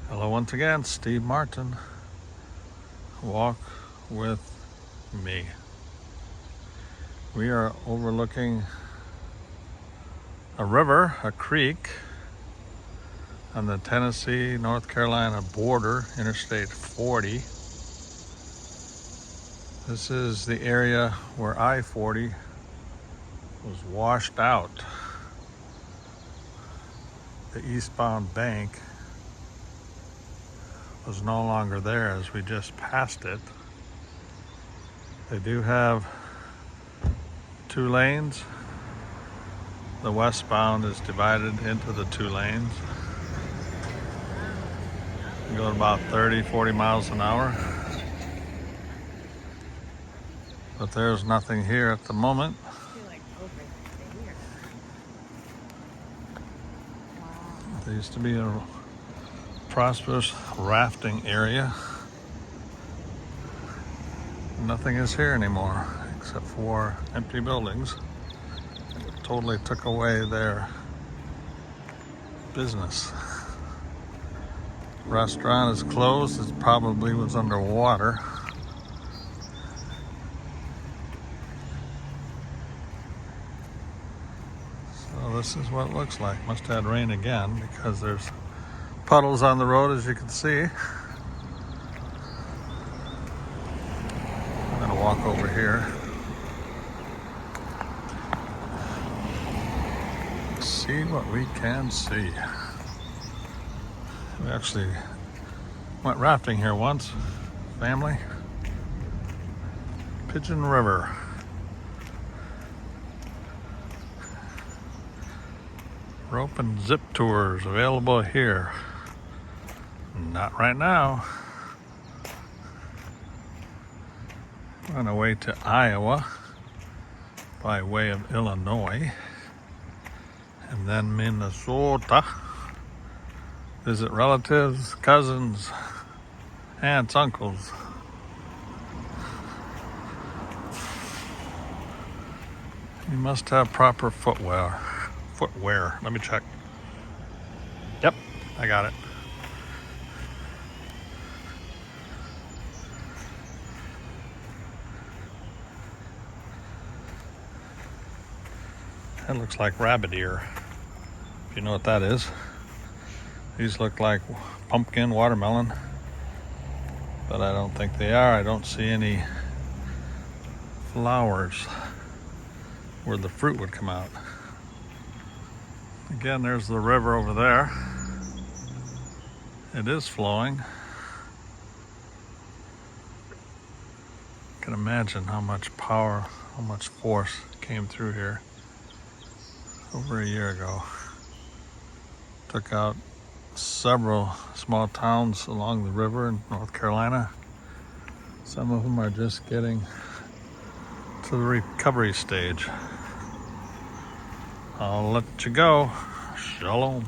Hello once again, Steve Martin. Walk with me. We are overlooking a river, a creek, on the Tennessee-North Carolina border, Interstate 40. This is the area where I-40 was washed out. The eastbound bank was no longer there as we just passed it. They do have 2 lanes. The westbound is divided into the 2 lanes. You go at about 30-40 miles an hour. But there's nothing here at the moment. There used to be a prosperous rafting area. Nothing is here anymore except for empty buildings. It totally took away their business. Restaurant is closed. It probably was underwater. So this is what it looks like. Must have had rain again because there's puddles on the road, as you can see. I'm gonna walk over here. See what we can see. We actually went rafting here once, family. Pigeon River. Rope and zip tours available here. Not right now. We're on our way to Iowa by way of Illinois and then Minnesota. Visit relatives, cousins, aunts, uncles. You must have proper footwear. Let me check. Yep, I got it. That looks like rabbit ear, if you know what that is. These look like pumpkin, watermelon, but I don't think they are. I don't see any flowers where the fruit would come out. Again, there's the river over there. It is flowing. You can imagine how much power, how much force came through here over a year ago. Took out several small towns along the river in North Carolina. Some of them are just getting to the recovery stage. I'll let you go. Shalom.